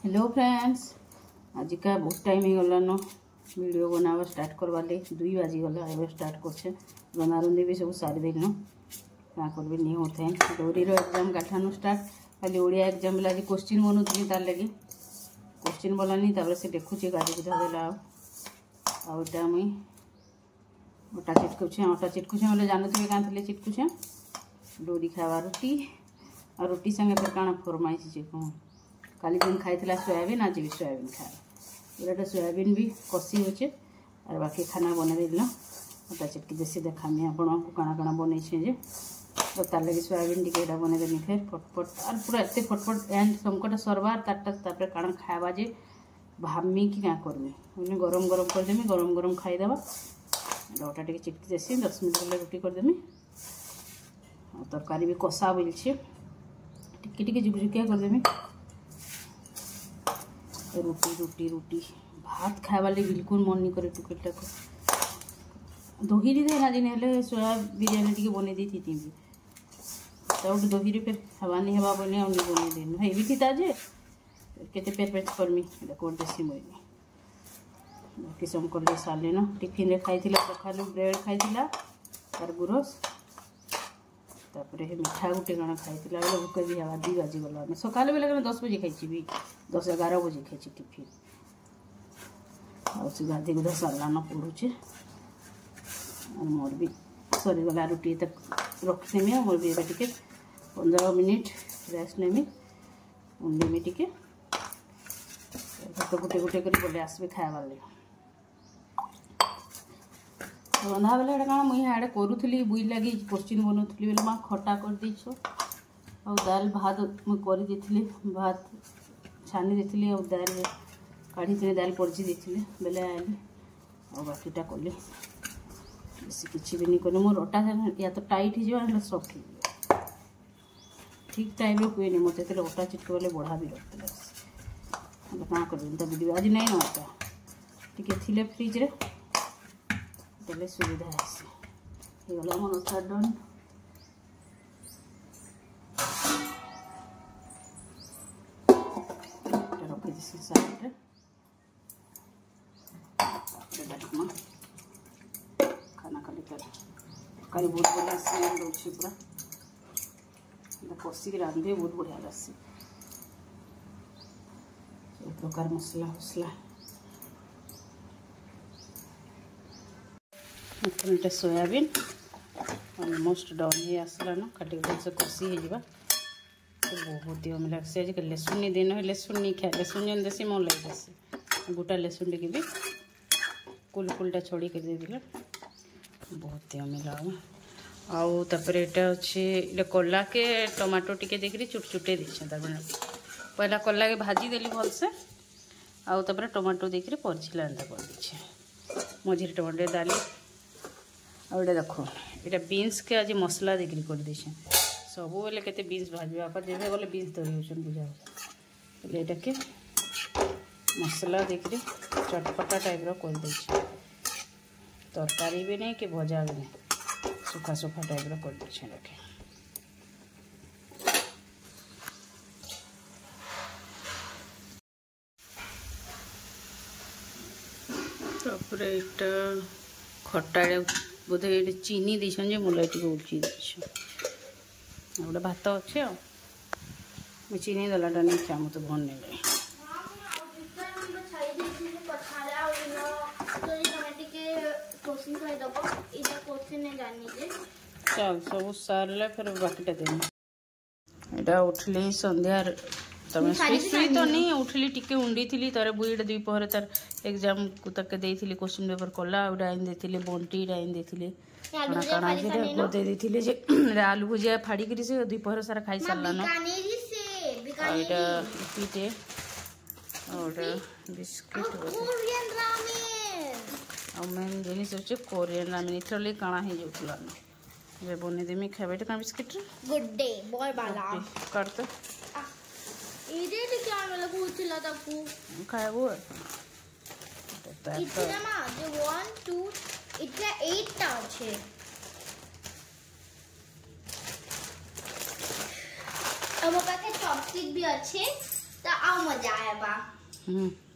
Hello friends, आज का बहुत टाइम ही गलान वीडियो बनावा स्टार्ट करवार लगे 2 बाजी गला एवं स्टार्ट करछे। रंधारुंधी भी सब सारी देल क्या करबे नहीं होता है। डोरी एग्जाम गाठानु स्टार्ट खाली ओडिया एग्जाम लगे क्वेश्चन बनूली तार लगे क्वेश्चन बोलानी से देखुचे गाड़ी बुधा देला आटा मुई अटा चिटकुचे बोले जानते क्या चिटकुचे डोरी खावा रुटी और रुटी संगे फिर काना फरमाइश कौन काली दिन खाई सोयाबीन आज भी सोयाबीन खाए इटा सोयाबीन भी कषी होचे और बाकी खाना बना देना अटा चिटकी देसी देखामी आपको काଣା काଣା बन तो तार लगे सोयाबीन टी बनईदेनी फिर फटफट और पूरा एत फटफट एंड समकटा सरबार तार काଣା खावा जे भामी कि क्या करमी गरम गरम करदेमी गरम गरम खाईदेवा अटा टी चिटकी देसी 10 मिनट गले रुटी करदेमी तरकारी भी कषा बोलछे टिके जुकजुकिया करदेमी रुटी रुटी रुटी भात खावा बिल्कुल मन नहीं करे टुकेटा को दही दे ना दिन सोया बिरयानी टी बन दी थी तो दही फिर हवा नहीं हवा बने बन देन हेवी थी ताजे केते पेट पेट करमी कर देसी मुई बाकी सब कर सारे न टिफिन रे खाई सका ब्रेड खाई तार गुरस तापर मिठा गोटे कण खाई बेले भोक भी हवा 2 बाजी गला सका बेले 10 बजे खाई भी 10-11 बजे खाई टिफिन आउ गाधी गुधा सारान पड़ुचे और मोर भी सरीगला रुटी तक रखीदेमी मोर भी टे 15 मिनिट रेस्ट नेमी उंडेमी टे भात गोटे गोटे कर बोले आसबे खाइबार लगे रंधा बेले क्या मुझे आड़े करूली बुई लगी क्वेश्चन बनौली बेले माँ खटा कर देछ और दाल भात मुझे कर भात छानी देती और दाल काढ़ी दाल पड़ची देती बेले आएली और बाकीटा कली बेस किसी भी नहीं कल मोर अटा या तो टाइट हो सफ्ट हो ठीक टाइम हुए मत अटा चिटक बोले बढ़ा भी रखते क्या कर वीडियो आज नहीं ना अटा टे फ्रिज रे तेले सुविधा है गला मोर अटा डन रखी दी साइड खाना खाली तरकारी बहुत बढ़िया स्मेल रोचे पूरा कषिक रांधे बहुत बढ़िया लगे सब प्रकार मसला फसला सोयाबीन अलमोस्ट डन ही आसला ना खाटी से कषि हो बहुत यम लगे आज लेसुन दिन लेसुन नहीं खाए लेसुन जन देसी मन लगे देसी गोटा लेसुन टे भी कुलटा छड़ी कर दे बहुत यमी लगे आउ यहाँ अच्छे कला के टमाटो टी देखिए चुटे दीछे पहला कला के भाजी देली भलसे आउ टमाटो देखिए परछिला एंता कर दीछे मझे टमाटो डाली आउ देख ये बीन्स के आज मसला देखिए कर दीछे सब बेले के बीन्स भाजी बापा जब गले बीन्स धरी बुझा ये के मसला देखिए चटपटा टाइप कर दीछे तरकारी भी नहीं कि भजा भी नहीं सुखा सुखा टाइप कर दीछे रखे तापर यहाँ खटा बोधे ये चीनी दीछन जे मुला टी उठी गोटे भात अच्छे चीनी देलाटा नहीं खा मत भल नहीं चल सब सारे फिर बाकीटा देनी यहाँ उठली संध्यार तमें सुई तो नहीं उठली टिके उंडी थी तार बुईटा 2 पहर तार एग्जाम को तक देती क्वेश्चन पेपर कला आईन देती बंटी आईन देती काଣା दे देती आलू भुजिया फाड़ी से 2 पहर सारा खाई सारा ना यहाँ पीटे और बिस्किट मेन जिनिस होचे कोरियन रामेन इथरली काଣା ही जोतला जे बने देमी खाबे त का बिस्किट गुड डे बॉय बाला करते इदे ते क्या वाला पूछला ताकू खाबो इतना मा जे 1 2 इतना 8 टा छे अब पाखे चॉपस्टिक भी अच्छे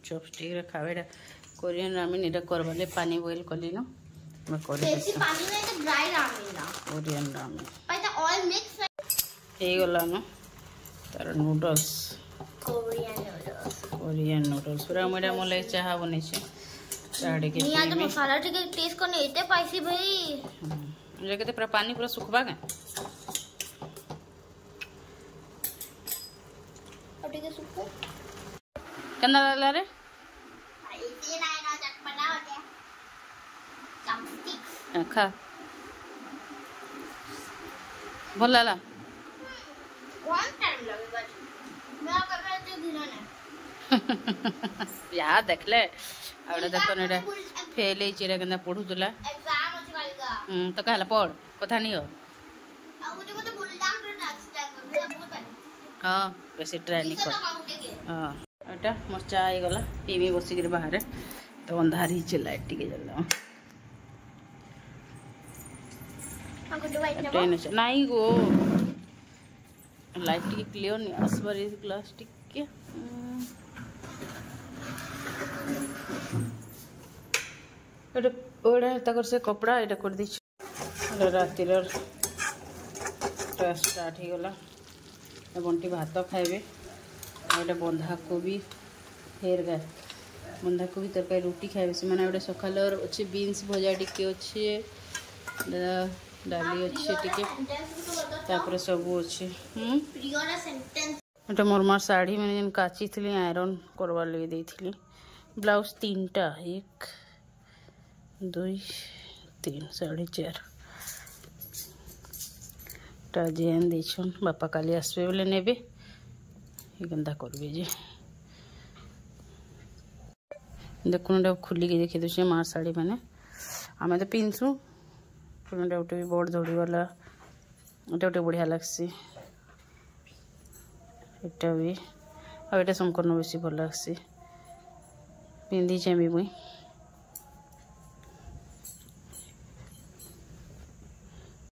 चॉपस्टिक रे खावेडा कोरियन रामेन एटा करवाले पानी बॉईल कली न मैं कर देसी पानी में तो ड्राई रामेन ना कोरियन रामेन पता ऑयल मिक्स हे गला न तार नूडल्स कोरियन नूडल्स पूरा मेरा मोले चाहा बनै छै चाहडे के निया तो मसाला ठीक टेस्ट करने एते स्पाइसी भाई जे के पूरा पानी पूरा सुखबा के और ठीक है सुखो केना लागला रे इते ना चटपटा होते चॉपस्टिक्स खा भल लागला वन टाइम लगे बट मैं कर रहा था धीरे ने या देखले आवडे देखो नेटा फेल हे चिरा केना पढुतला एग्जाम अछि कालिका तो कहला पढ़ कथा नहीं हो आ मुझे को तो बुलडाम रे नेक्स्ट टाइम बहुत हां वैसे ट्राई नहीं कर हां एटा मरचा आई गला टीवी बसी के बाहर तो अंधारी छ लाइट टिके जला नहीं गो लाइट टिके क्लियर नहीं आसबार ग्लास टिके ओड़ा तकर से कपड़ा एटा कर दी रातिर स्टार्ट हो गला बंटी भात खाइबे और बंधा कोबी फेर गए बंधा कोबी तरकारी रोटी खाइबे से माने ओडे सकालर अछि बीन्स भजा टिके अछि डाली अच्छे टिके तापर सब अच्छे एटा मोर मार साड़ी मैंने जन काची थी आयरन करवा लगे देथली ब्लाउज 3टा 1 2 3 4.5 टा जेन देछन बापा काली आसबे बोले नेबे गंदा करबे जे देखुन खुली के देखि दे मार साड़ी मैंने आम तो पिंधसु गोटे भी बड़ धड़ी वाला गोटे बढ़िया लगसी एटा भी आ शंकर बेसी भल लगसी पिंधि भी मुई